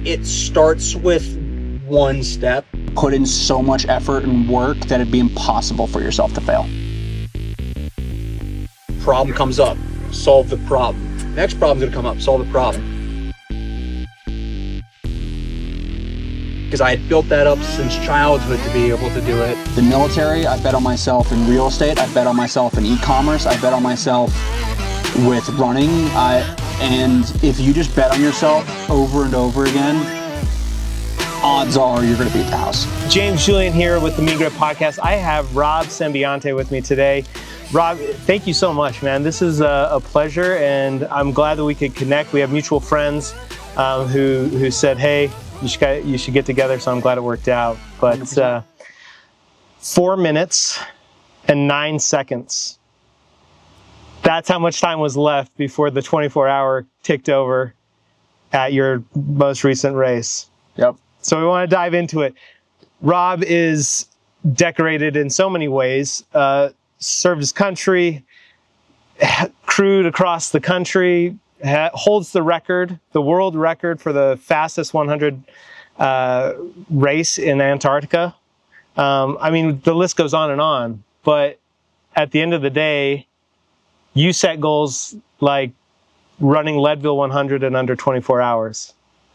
it starts with one step. Put in so much effort and work that it'd be impossible for yourself to fail. Problem comes up, solve the problem. Next problem's gonna come up, solve the problem. Because I had built that up since childhood to be able to do it. The military, I bet on myself in real estate. I bet on myself in e-commerce. I bet on myself with running. And if you just bet on yourself over and over again, odds are you're going to beat the house. James Julian here with the McKnight podcast. I have Rob Sembiante with me today. Rob, thank you so much, man. This is a pleasure, and I'm glad that we could connect. We have mutual friends who said, hey, you should get together, so I'm glad it worked out. But 4 minutes and 9 seconds. That's how much time was left before the 24-hour ticked over at your most recent race. Yep. So we want to dive into it. Rob is decorated in so many ways. Served his country, crewed across the country, holds the record, the world record for the fastest 100 race in Antarctica. I mean, the list goes on, but at the end of the day, you set goals like running Leadville 100 in under 24 hours.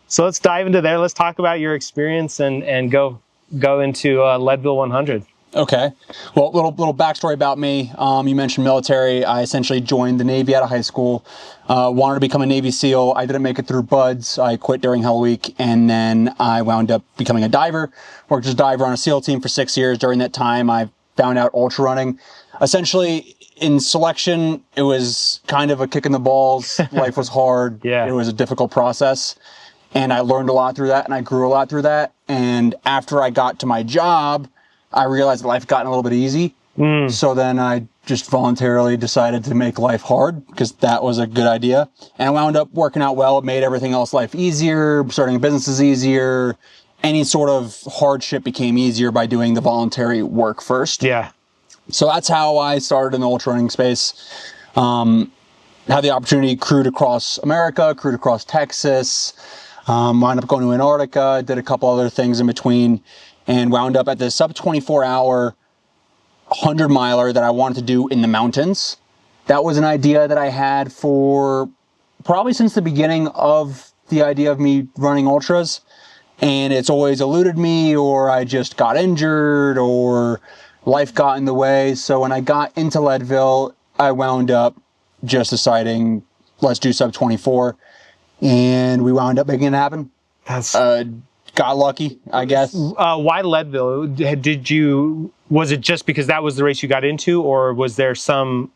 So let's dive into there. Let's talk about your experience and go into Leadville 100. Okay. Well, little backstory about me. You mentioned military. I essentially joined the Navy out of high school. Wanted to become a Navy SEAL. I didn't make it through BUD/S. I quit during Hell Week, and then I wound up becoming a diver. Worked as a diver on a SEAL team for 6 years. During that time, I found out ultra running. Essentially, in selection, it was kind of a kick in the balls. Life was hard. Yeah. It was a difficult process. And I learned a lot through that, and I grew a lot through that. And after I got to my job, I realized that life had gotten a little bit easy. So then I just voluntarily decided to make life hard because that was a good idea. And I wound up working out well. It made everything else life easier. Starting a business is easier. Any sort of hardship became easier by doing the voluntary work first. Yeah. So that's how I started in the ultra running space. Had the opportunity, crewed across America, crewed across Texas, wound up going to Antarctica, did a couple other things in between, and wound up at the sub 24-hour 100-miler that I wanted to do in the mountains. That was an idea that I had for probably since the beginning of the idea of me running ultras. And it's always eluded me, or I just got injured, or life got in the way. So when I got into Leadville, I wound up just deciding, let's do sub 24. And we wound up making it happen. That's got lucky, I guess. Why Leadville? Was it just because that was the race you got into, or was there some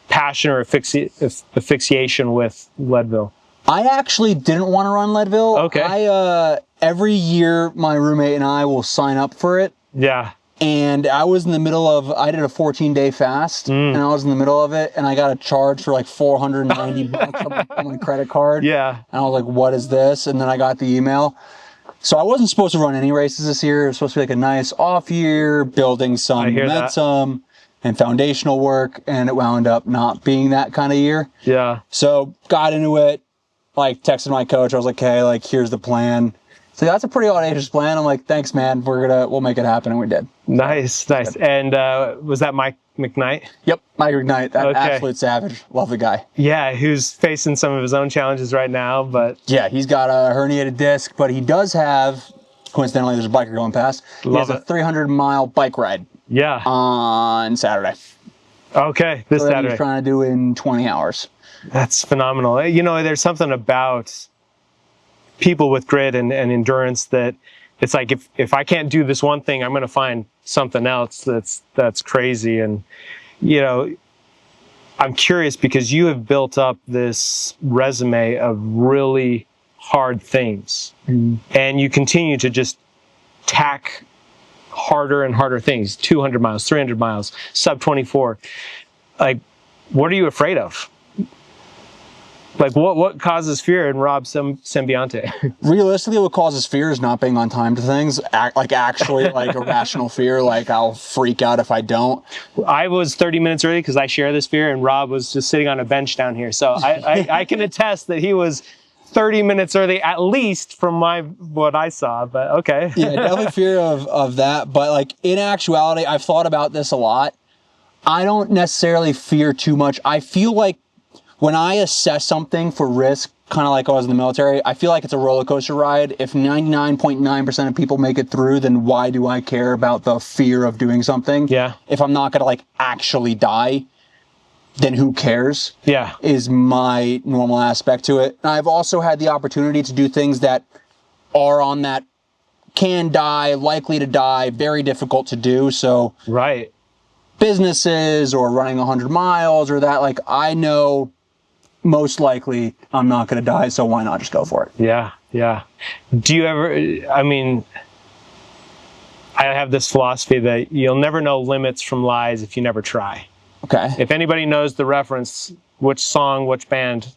passion or asphyxiation with Leadville? I actually didn't want to run Leadville. Okay. Every year, my roommate and I will sign up for it. Yeah. And I was in the middle of, I did a 14-day fast, and I was in the middle of it, and I got a charge for like $490 on my credit card. Yeah. And I was like, what is this? And then I got the email. So I wasn't supposed to run any races this year. It was supposed to be like a nice off year, building some momentum and foundational work, and it wound up not being that kind of year. Yeah. So got into it, like texted my coach. I was like, hey, like, here's the plan. So that's a pretty audacious plan. I'm like, thanks, man. We'll make it happen. And we did. Nice. And was that Mike McKnight? Yep. Mike McKnight. That absolute savage. Love the guy. Yeah. Who's facing some of his own challenges right now, but yeah, he's got a herniated disc, but he does have, coincidentally, there's a biker going past. He has a 300-mile bike ride. Yeah. On Saturday. Okay. This Saturday. He's trying to do in 20 hours. That's phenomenal. You know, there's something about people with grit and endurance that it's like, if I can't do this one thing, I'm going to find something else that's crazy. And, you know, I'm curious because you have built up this resume of really hard things, and you continue to just tack harder and harder things, 200 miles, 300 miles, sub 24. Like, what are you afraid of? Like, what causes fear in Rob Sembiante? Realistically, what causes fear is not being on time to things. Actually, like irrational fear, like I'll freak out if I don't. I was 30 minutes early because I share this fear, and Rob was just sitting on a bench down here. So I can attest that he was 30 minutes early at least from what I saw, but okay. Yeah, definitely fear of that. But like in actuality, I've thought about this a lot. I don't necessarily fear too much. I feel like when I assess something for risk, kind of like I was in the military, I feel like it's a roller coaster ride. If 99.9% of people make it through, then why do I care about the fear of doing something? Yeah. If I'm not going to like actually die, then who cares? Yeah. Is my normal aspect to it. And I've also had the opportunity to do things that are on that can die, likely to die, very difficult to do. So right. businesses or running 100 miles or that, like I know most likely I'm not going to die, so why not just go for it? Yeah, yeah. Do you ever, I mean, I have this philosophy that you'll never know limits from lies if you never try. Okay. If anybody knows the reference, which song, which band,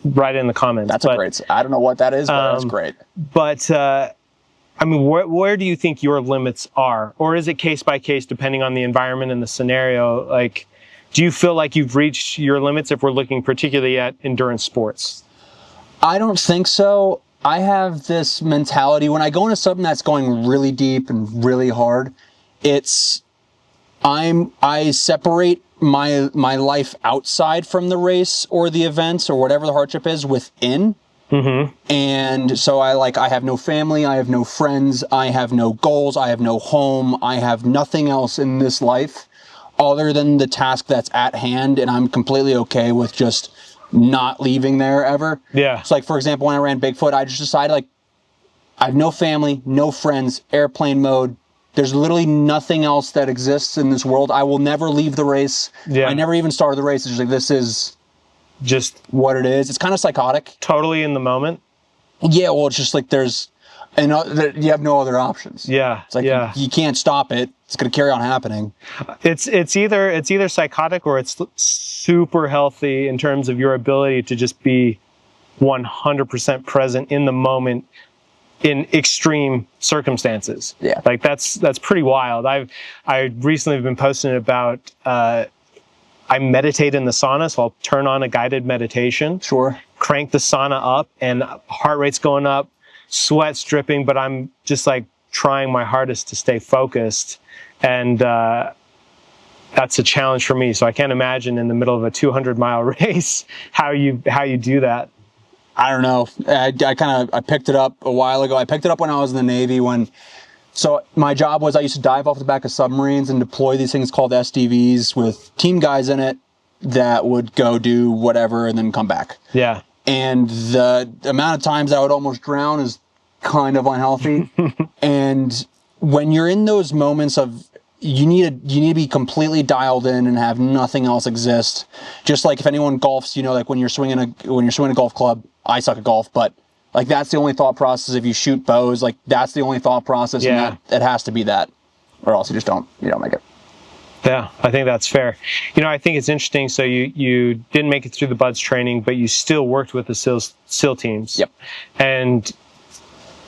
write it in the comments. That's a great, I don't know what that is, but that's great. But, I mean, where do you think your limits are? Or is it case by case depending on the environment and the scenario? Like, do you feel like you've reached your limits if we're looking particularly at endurance sports? I don't think so. I have this mentality when I go into something that's going really deep and really hard, I separate my life outside from the race or the events or whatever the hardship is within. Mm-hmm. And so I have no family, I have no friends, I have no goals, I have no home, I have nothing else in this life other than the task that's at hand, and I'm completely okay with just not leaving there ever. Yeah. So like, for example, when I ran Bigfoot, I just decided like, I have no family, no friends, airplane mode. There's literally nothing else that exists in this world. I will never leave the race. Yeah. I never even started the race. It's just like, this is just what it is. It's kind of psychotic. Totally in the moment. Yeah, well, it's just like you have no other options. Yeah. It's like you can't stop it. It's going to carry on happening. It's either psychotic or it's super healthy in terms of your ability to just be 100% present in the moment in extreme circumstances. Yeah. Like that's pretty wild. I recently have been posting about I meditate in the sauna, so I'll turn on a guided meditation. Sure. Crank the sauna up and heart rate's going up, sweat's dripping, but I'm just like trying my hardest to stay focused. And that's a challenge for me. So I can't imagine in the middle of a 200-mile race how you do that. I don't know. I picked it up a while ago. I picked it up when I was in the Navy so my job was I used to dive off the back of submarines and deploy these things called SDVs with team guys in it that would go do whatever and then come back. Yeah. And the amount of times I would almost drown is kind of unhealthy. And when you're in those moments of you need to be completely dialed in and have nothing else exist. Just like if anyone golfs, like when you're swinging a golf club, I suck at golf, but like that's the only thought process. If you shoot bows, like that's the only thought process. Yeah. And it has to be that, or else you don't make it. Yeah, I think that's fair. I think it's interesting. So you didn't make it through the BUDS training, but you still worked with the SEAL teams. Yep. And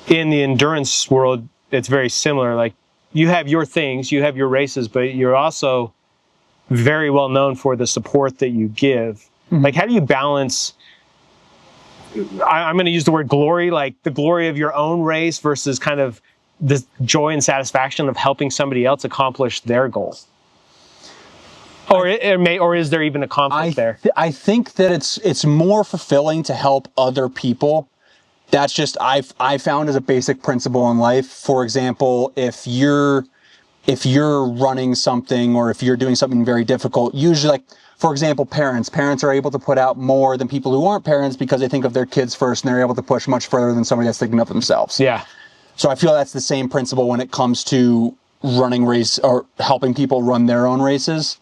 in the endurance world, it's very similar. Like you have your things, you have your races, but you're also very well known for the support that you give. Mm-hmm. Like, how do you balance? I'm going to use the word glory, like the glory of your own race versus kind of the joy and satisfaction of helping somebody else accomplish their goal. Or is there even a conflict there? I think that it's more fulfilling to help other people. That's just I found as a basic principle in life. For example, if you're running something or if you're doing something very difficult, usually like, for example, parents are able to put out more than people who aren't parents because they think of their kids first and they're able to push much further than somebody that's thinking of themselves. Yeah. So I feel that's the same principle when it comes to running race or helping people run their own races.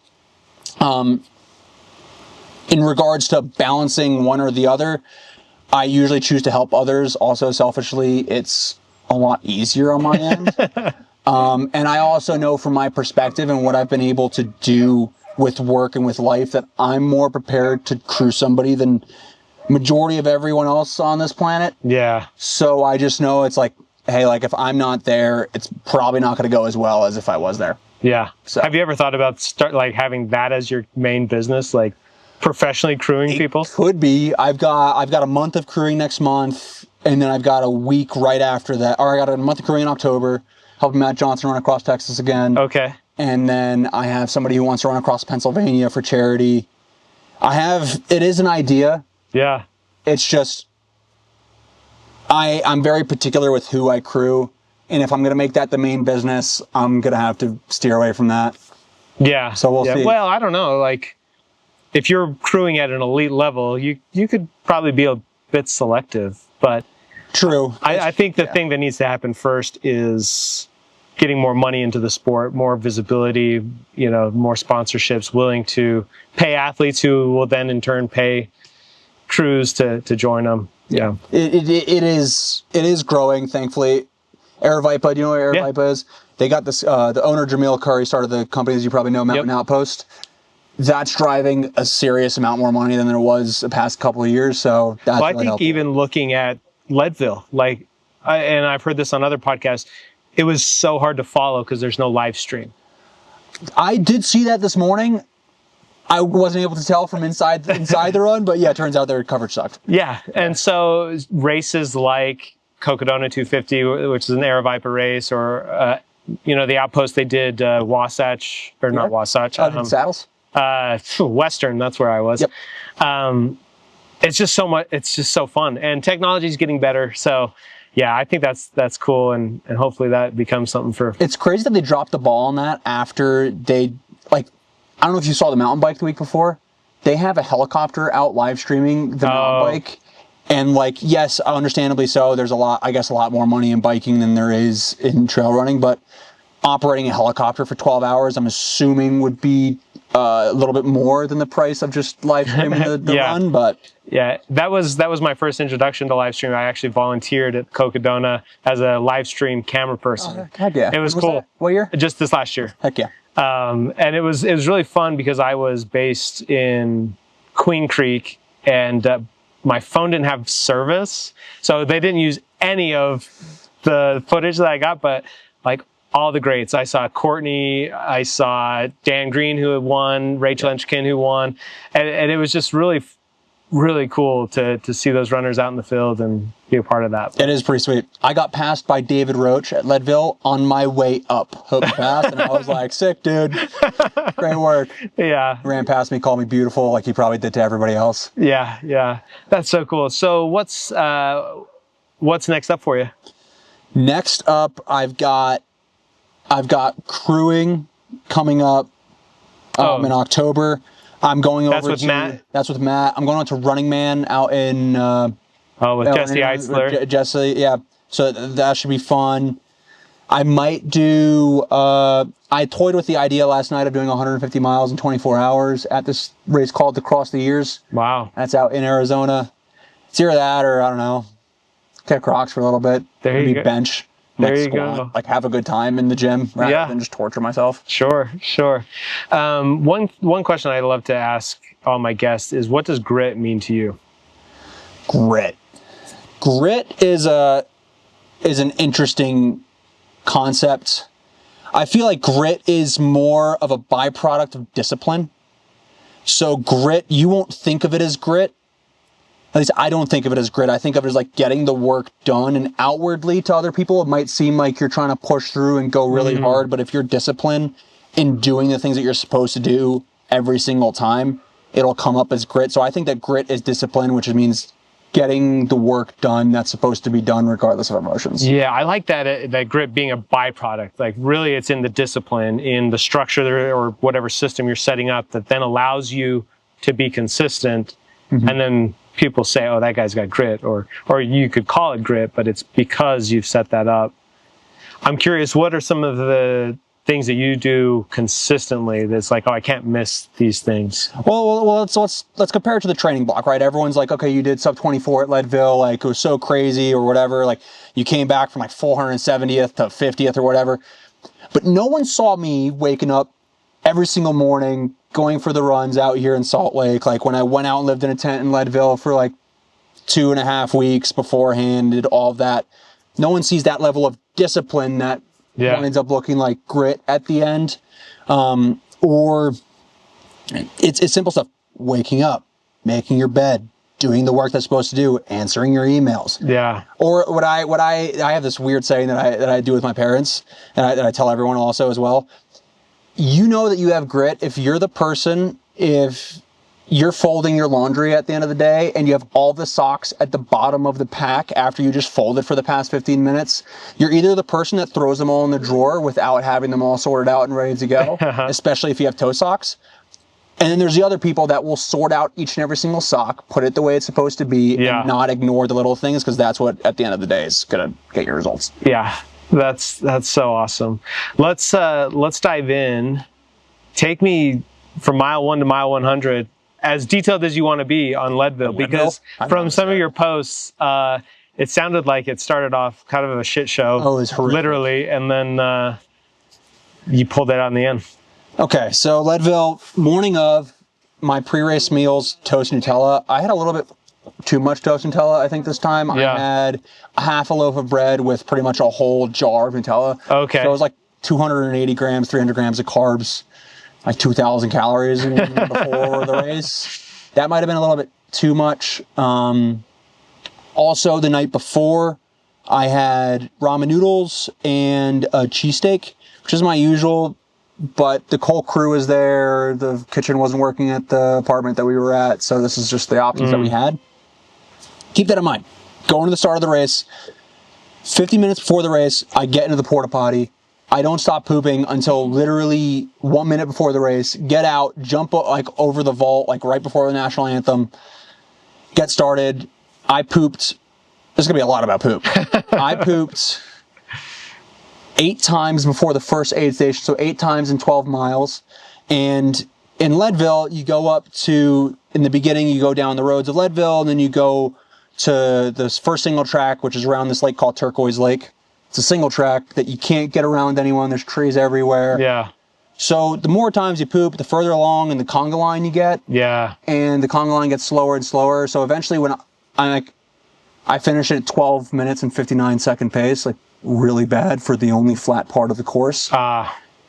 In regards to balancing one or the other, I usually choose to help others. Also, selfishly, it's a lot easier on my end. And I also know from my perspective and what I've been able to do with work and with life that I'm more prepared to crew somebody than majority of everyone else on this planet. Yeah. So I just know it's like, hey, like if I'm not there, it's probably not going to go as well as if I was there. Yeah. So have you ever thought about having that as your main business? Like, professionally crewing people? Could be. I've got a month of crewing next month, and then I've got a week right after that. Or I got a month of crewing in October, helping Matt Johnson run across Texas again. Okay. And then I have somebody who wants to run across Pennsylvania for charity. It is an idea. Yeah. It's just, I'm very particular with who I crew. And if I'm going to make that the main business, I'm going to have to steer away from that. Yeah. So we'll see. Well, I don't know. Like, if you're crewing at an elite level, you could probably be a bit selective. But true. I think the thing that needs to happen first is getting more money into the sport, more visibility, more sponsorships, willing to pay athletes who will then in turn pay crews to join them. Yeah. It is growing, thankfully. Airvipa, do you know what Airvipa is? They got this, the owner, Jamil Curry, started the company, as you probably know, Mountain Outpost. That's driving a serious amount more money than there was the past couple of years. So that's I really think helpful. even looking at Leadville, and I've heard this on other podcasts, it was so hard to follow because there's no live stream. I did see that this morning. I wasn't able to tell from inside the run, but yeah, it turns out their coverage sucked. Yeah, and so races like Cocodona 250, which is an Airvipa race, or the Outpost, they did Wasatch, or not Wasatch. Saddles? Western, that's where I was. Yep. It's just so much. It's just so fun, and technology is getting better. So, yeah, I think that's cool, and hopefully that becomes something for. It's crazy that they dropped the ball on that after they I don't know if you saw the mountain bike the week before. They have a helicopter out live streaming the mountain bike, and yes, understandably so. There's a lot more money in biking than there is in trail running, but operating a helicopter for 12 hours, I'm assuming would be a little bit more than the price of just live streaming the run, but yeah, that was my first introduction to live stream. I actually volunteered at Cocodona as a live stream camera person. Heck yeah. It was cool. That? What year? Just this last year. Heck yeah. And it was really fun because I was based in Queen Creek, and my phone didn't have service, so they didn't use any of the footage that I got, but all the greats. I saw Courtney, I saw Dan Green, who had won, Rachel Enchkin, who won. And it was just really, really cool to see those runners out in the field and be a part of that. It is pretty sweet. I got passed by David Roach at Leadville on my way up. Hope fast, and I was like, sick, dude. Great work. Yeah. Ran past me, called me beautiful like he probably did to everybody else. Yeah. That's so cool. So what's next up for you? Next up, I've got crewing coming up in October. I'm going over with Matt? That's with Matt. I'm going on to Running Man out in... with Jesse Eitzler. Jesse, yeah. So that should be fun. I might do... I toyed with the idea last night of doing 150 miles in 24 hours at this race called Across the Years. Wow. That's out in Arizona. It's either that or, I don't know, kick rocks for a little bit. There you go. Bench. There you squat, go. have a good time in the gym rather than just torture myself. Sure. One question I love to ask all my guests is, what does grit mean to you? Grit is an interesting concept. I feel like grit is more of a byproduct of discipline. So grit, you won't think of it as grit. At least I don't think of it as grit. I think of it as getting the work done, and outwardly to other people, it might seem like you're trying to push through and go really hard. But if you're disciplined in doing the things that you're supposed to do every single time, it'll come up as grit. So I think that grit is discipline, which means getting the work done that's supposed to be done regardless of emotions. Yeah, I like that grit being a byproduct. Really, it's in the discipline, in the structure or whatever system you're setting up that then allows you to be consistent. And then people say, oh, that guy's got grit, or you could call it grit, but it's because you've set that up. I'm curious, what are some of the things that you do consistently that's like, oh, I can't miss these things? Well, let's compare it to the training block, right? Everyone's like, okay, you did sub 24 at Leadville, it was so crazy or whatever. You came back from 470th to 50th or whatever. But no one saw me waking up every single morning, going for the runs out here in Salt Lake. When I went out and lived in a tent in Leadville for 2.5 weeks beforehand, did all of that. No one sees that level of discipline that winds up looking like grit at the end. Or it's simple stuff. waking up, making your bed, doing the work that's supposed to do, answering your emails. Yeah. Or I have this weird saying that I do with my parents, and that I tell everyone also as well. You know that you have grit if you're the person, if you're folding your laundry at the end of the day and you have all the socks at the bottom of the pack after you just folded for the past 15 minutes, you're either the person that throws them all in the drawer without having them all sorted out and ready to go, especially if you have toe socks. And then there's the other people that will sort out each and every single sock, put it the way it's supposed to be, and not ignore the little things, because that's what, at the end of the day, is going to get your results. Yeah, that's so awesome. Let's dive in. Take me from mile 1 to mile 100, as detailed as you want to be on Leadville, because from some of your posts, it sounded like it started off kind of a shit show. Oh, it was horrific. Literally, and then you pulled that out in the end. Okay, so Leadville, morning of, my pre-race meals, toast Nutella. I had a little bit too much toast Nutella, I think, this time. Yeah. I had a half a loaf of bread with pretty much a whole jar of Nutella. Okay. So it was like 280 grams, 300 grams of carbs, like 2,000 calories before the race. That might have been a little bit too much. Also, the night before, I had ramen noodles and a cheesesteak, which is my usual. But the whole crew was there. The kitchen wasn't working at the apartment that we were at. So this is just the options that we had. Keep that in mind. Going to the start of the race, 50 minutes before the race, I get into the porta potty. I don't stop pooping until literally 1 minute before the race. Get out, jump like over the vault, like right before the national anthem. Get started. I pooped. There's going to be a lot about poop. I pooped 8 times before the first aid station, so 8 times in 12 miles. And in Leadville, you go up to, in the beginning, you go down the roads of Leadville, and then you go to this first single track, which is around this lake called Turquoise Lake. It's a single track that you can't get around anyone. There's trees everywhere. Yeah. So the more times you poop, the further along in the conga line you get. Yeah. And the conga line gets slower and slower. So eventually when I finish it at 12 minutes and 59 second pace, like, really bad for the only flat part of the course.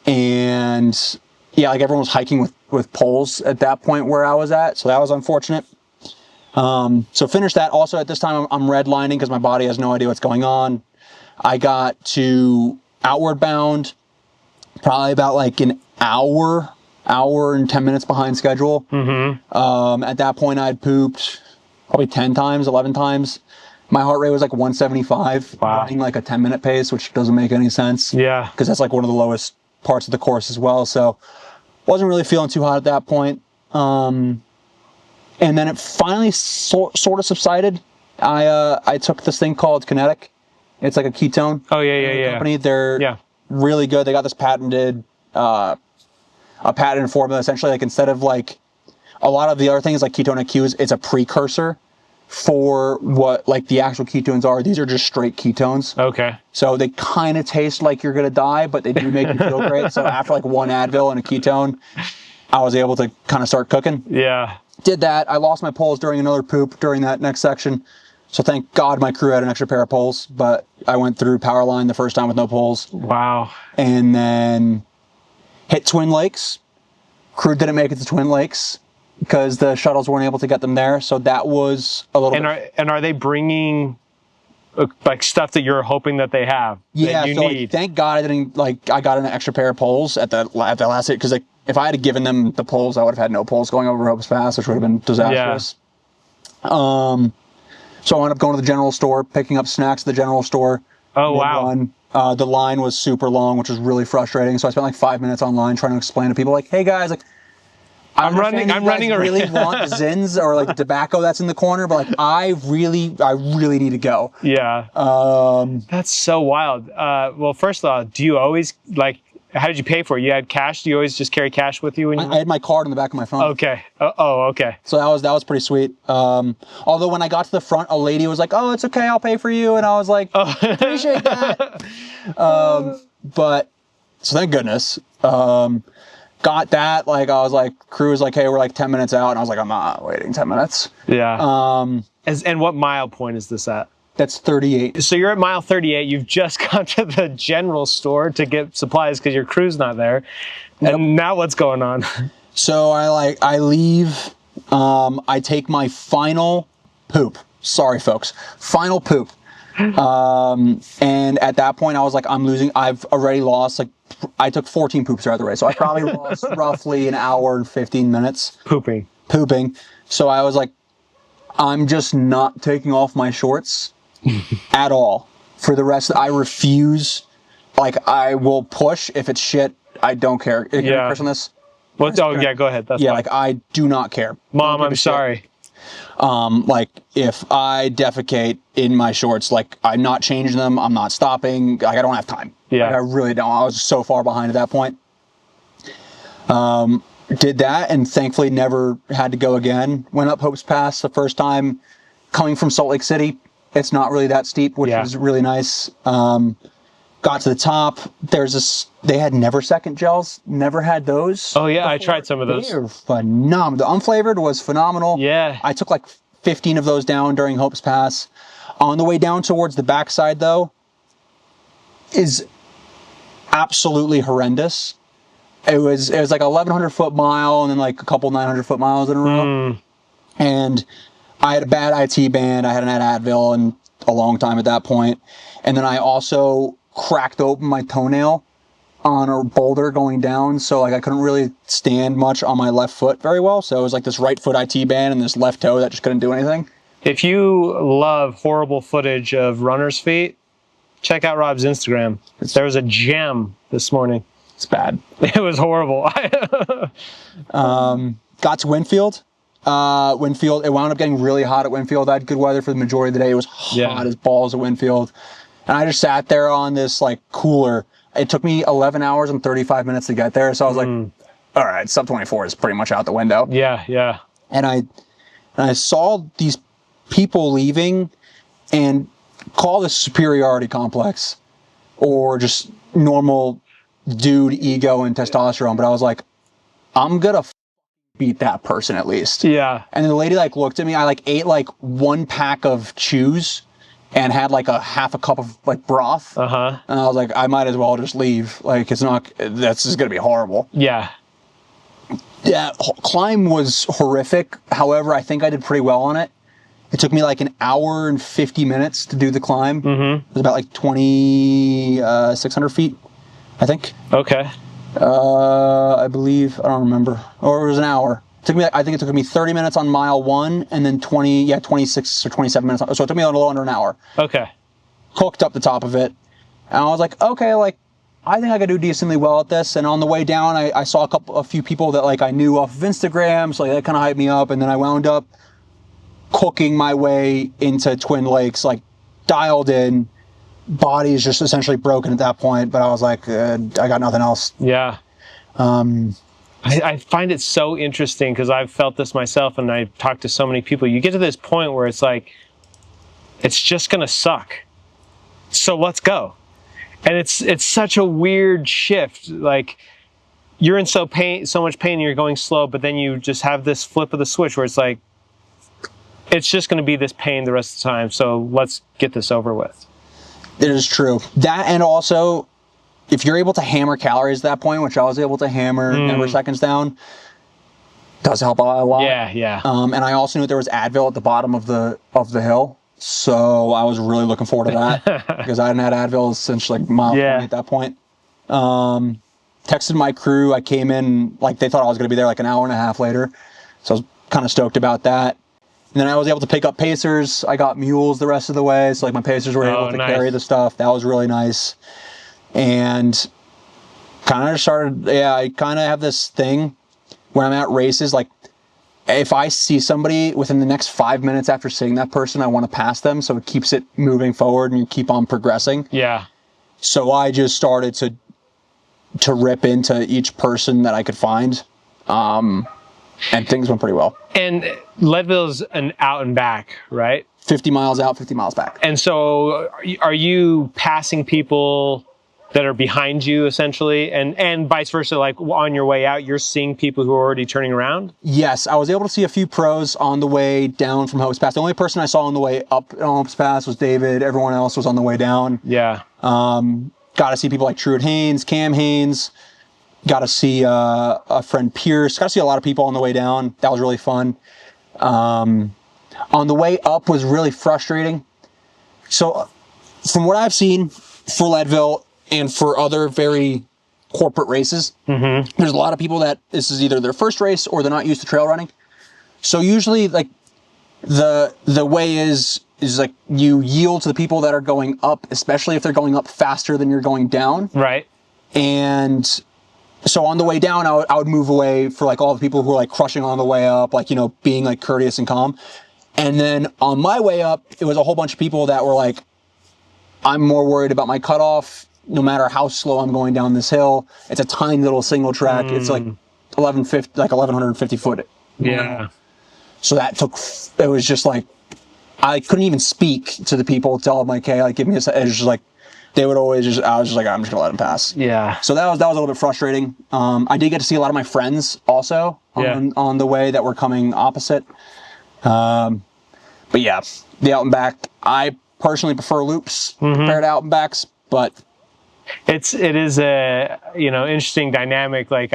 And yeah, like everyone was hiking with poles at that point where I was at. So that was unfortunate. So finish that. Also at this time, I'm redlining because my body has no idea what's going on. I got to Outward Bound probably about like an hour and 10 minutes behind schedule. At that point I'd pooped probably 10 times, 11 times. My heart rate was like 175, running like a 10-minute pace, which doesn't make any sense. Yeah. Because that's like one of the lowest parts of the course as well. So wasn't really feeling too hot at that point. And then it finally sort of subsided. I took this thing called Kinetic. It's like a ketone. Oh, yeah. Company. They're really good. They got this patented formula. Essentially, like instead of like a lot of the other things like ketone IQ, it's a precursor for what like the actual ketones are. These are just straight ketones. Okay. So they kind of taste like you're gonna die, but they do make you feel great. So after like one Advil and a ketone, I was able to kind of start cooking. Yeah. Did that. I lost my poles during another poop during that next section. So thank God my crew had an extra pair of poles, but I went through Powerline the first time with no poles. Wow. And then hit Twin Lakes. Crew didn't make it to Twin Lakes because the shuttles weren't able to get them there. So that was a little bit. And are they bringing like stuff that you're hoping that they have? Yeah, that you need? Like, thank God I got an extra pair of poles at the last hit, because like if I had given them the poles, I would have had no poles going over Hope's Pass, which would have been disastrous. Yeah. So I wound up going to the general store, picking up snacks at the general store. Oh, wow. The line was super long, which was really frustrating. So I spent like 5 minutes online trying to explain to people like, hey guys, like, I'm running around. Really want Zins or like the tobacco that's in the corner, but like I really need to go. Yeah. That's so wild. Well, first of all, do you always like? How did you pay for it? You had cash? Do you always just carry cash with you? I had my card in the back of my phone. Okay. Okay. So that was pretty sweet. Although when I got to the front, a lady was like, "Oh, it's okay, I'll pay for you," and I was like, "Appreciate that." But so thank goodness. Got that. Like I was like, crew was like, "Hey, we're like 10 minutes out," and I was like, "I'm not waiting 10 minutes." Yeah. And what mile point is this at? That's 38. So you're at mile 38. You've just gone to the general store to get supplies because your crew's not there. And now what's going on? So I leave I take my final poop. Sorry, folks. Final poop. And at that point, I was like, I'm losing. I've already lost, like, I took 14 poops throughout the race. So I probably lost roughly an hour and 15 minutes. Pooping. So I was like, I'm just not taking off my shorts at all for the rest. I refuse. Like, I will push if it's shit. I don't care. Can I curse on this? What? Oh, yeah, go ahead. That's fine. Like, I do not care. Mom, I'm sorry. Like, if I defecate in my shorts, like, I'm not changing them. I'm not stopping. Like, I don't have time. Yeah. Like, I really don't. I was so far behind at that point. Did that and thankfully never had to go again. Went up Hope's Pass the first time coming from Salt Lake City. It's not really that steep, which was really nice. Got to the top. There's this, they had Never Second gels. Never had those. Oh, yeah. I tried some of those. They were phenomenal. The unflavored was phenomenal. Yeah. I took like 15 of those down during Hope's Pass. On the way down towards the backside, though, is absolutely horrendous. It was like a 1,100 foot mile and then like a couple 900 foot miles in a row. And I had a bad IT band. I hadn't had Advil in a long time at that point. And then I also cracked open my toenail on a boulder going down. So like I couldn't really stand much on my left foot very well. So it was like this right foot IT band and this left toe that just couldn't do anything. If you love horrible footage of runner's feet, check out Rob's Instagram. There was a gem this morning. It's bad. It was horrible. Got to Winfield. Winfield, it wound up getting really hot at Winfield. I had good weather for the majority of the day. It was hot as balls at Winfield. And I just sat there on this like cooler. It took me 11 hours and 35 minutes to get there. So I was like, all right, sub 24 is pretty much out the window. Yeah. And I saw these people leaving and call this superiority complex or just normal dude ego and testosterone. But I was like, I'm going to beat that person at least. Yeah. And the lady like looked at me. I like ate like one pack of chews and had like a half a cup of like broth. And I was like, I might as well just leave. Like, it's not, that's just going to be horrible. Yeah. Yeah. Climb was horrific. However, I think I did pretty well on it. It took me like an hour and 50 minutes to do the climb. It was about like 2,600 feet, I think. Okay. I believe, I don't remember. Or it was an hour. I think it took me 30 minutes on mile 1 and then 26 or 27 minutes. So it took me a little under an hour. Okay. Hooked up the top of it. And I was like, okay, like, I think I could do decently well at this. And on the way down, I saw a few people that like I knew off of Instagram. So like, that kind of hyped me up. And then I wound up cooking my way into Twin Lakes, like dialed in. Body is just essentially broken at that point. But I was like, I got nothing else. Yeah. I find it so interesting because I've felt this myself and I've talked to so many people. You get to this point where it's like, it's just going to suck. So let's go. And it's such a weird shift. Like you're in so much pain and you're going slow, but then you just have this flip of the switch where it's like, it's just going to be this pain the rest of the time. So let's get this over with. It is true. That, and also, if you're able to hammer calories at that point, which I was able to hammer Never Seconds down, does help out a lot. Yeah. And I also knew that there was Advil at the bottom of the hill, so I was really looking forward to that because I hadn't had Advil since like mile 20 at that point. Texted my crew. I came in like they thought I was going to be there like an hour and a half later, so I was kind of stoked about that. And then I was able to pick up Pacers. I got mules the rest of the way, so like my Pacers were able to carry the stuff. That was really nice. And kind of started, I kind of have this thing when I'm at races, like if I see somebody within the next 5 minutes after seeing that person, I want to pass them. So it keeps it moving forward and you keep on progressing. Yeah. So I just started to rip into each person that I could find. And things went pretty well. And Leadville's an out and back, right? 50 miles out, 50 miles back. And so are you passing people that are behind you essentially and vice versa, like on your way out, you're seeing people who are already turning around? Yes, I was able to see a few pros on the way down from Hope's Pass. The only person I saw on the way up on Hope's Pass was David. Everyone else was on the way down. Yeah. Got to see people like Truett Haynes, Cam Haynes, got to see a friend Pierce. Got to see a lot of people on the way down. That was really fun. On the way up was really frustrating. So from what I've seen for Leadville and for other very corporate races, there's a lot of people that this is either their first race or they're not used to trail running. So usually like the way is like you yield to the people that are going up, especially if they're going up faster than you're going down. Right. And so on the way down, I would move away for like all the people who are like crushing on the way up, like, you know, being like courteous and calm. And then on my way up, it was a whole bunch of people that were like, I'm more worried about my cutoff, no matter how slow I'm going down this hill. It's a tiny little single track. It's like 1,150 foot. Yeah. So that took, it was just like, I couldn't even speak to the people, tell them like, hey, like, give me a second. It was just like, they would always just, I was just like, I'm just gonna let them pass. Yeah. So that was a little bit frustrating. I did get to see a lot of my friends also on the way that were coming opposite. But yeah, the out and back, I personally prefer loops compared to out and backs, but it is a, you know, interesting dynamic. Like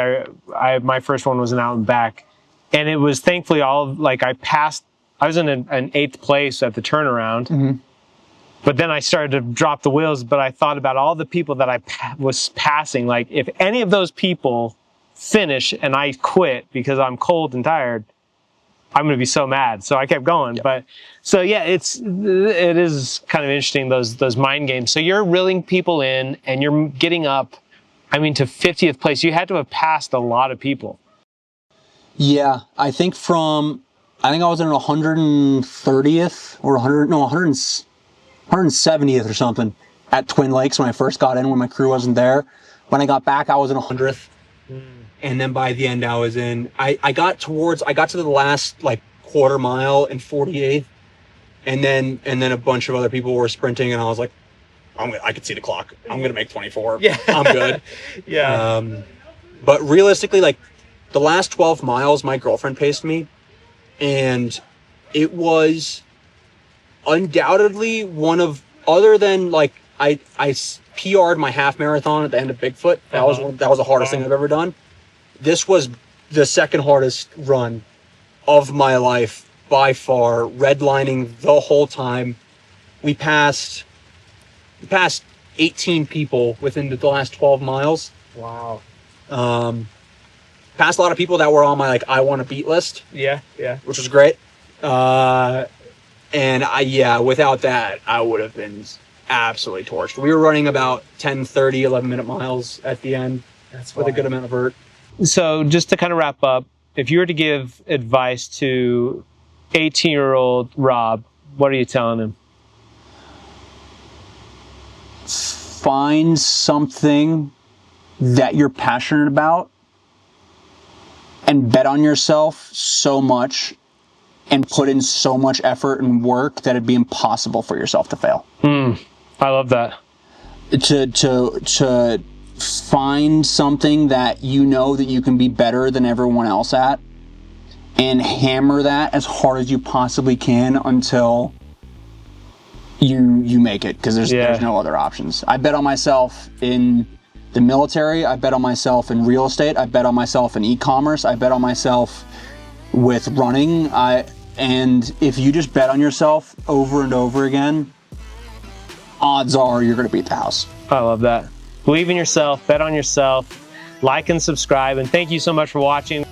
my first one was an out and back, and it was thankfully all like I was in an 8th place at the turnaround. But then I started to drop the wheels, but I thought about all the people that I was passing. Like, if any of those people finish and I quit because I'm cold and tired, I'm going to be so mad. So I kept going. Yep. But so yeah, it is kind of interesting, those mind games. So you're reeling people in and you're getting up, I mean, to 50th place. You had to have passed a lot of people. Yeah, I think I was in 130th or 170th or something at Twin Lakes when I first got in, when my crew wasn't there. When I got back, I was in 100th. And then by the end, I was in, I got to the last like quarter mile in 48th. And then a bunch of other people were sprinting, and I was like, I could see the clock. I'm going to make 24. Yeah. I'm good. Yeah. But realistically, like the last 12 miles, my girlfriend paced me, and it was undoubtedly one of, other than like I PR'd my half marathon at the end of Bigfoot. That was the hardest thing I've ever done. This was the second hardest run of my life by far, redlining the whole time. We passed 18 people within the last 12 miles. Wow. Passed a lot of people that were on my like I want to beat list. Yeah. Which was great. And without that, I would have been absolutely torched. We were running about 10, 30, 11-minute miles at the end. That's with a good amount of vert. So just to kind of wrap up, if you were to give advice to 18-year-old Rob, what are you telling him? Find something that you're passionate about and bet on yourself so much and put in so much effort and work that it'd be impossible for yourself to fail. I love that. To find something that you know that you can be better than everyone else at, and hammer that as hard as you possibly can until you make it, because there's no other options. I bet on myself in the military. I bet on myself in real estate. I bet on myself in e-commerce. I bet on myself with running. And if you just bet on yourself over and over again, odds are you're going to beat the house. I love that. Believe in yourself, bet on yourself, like and subscribe, and thank you so much for watching.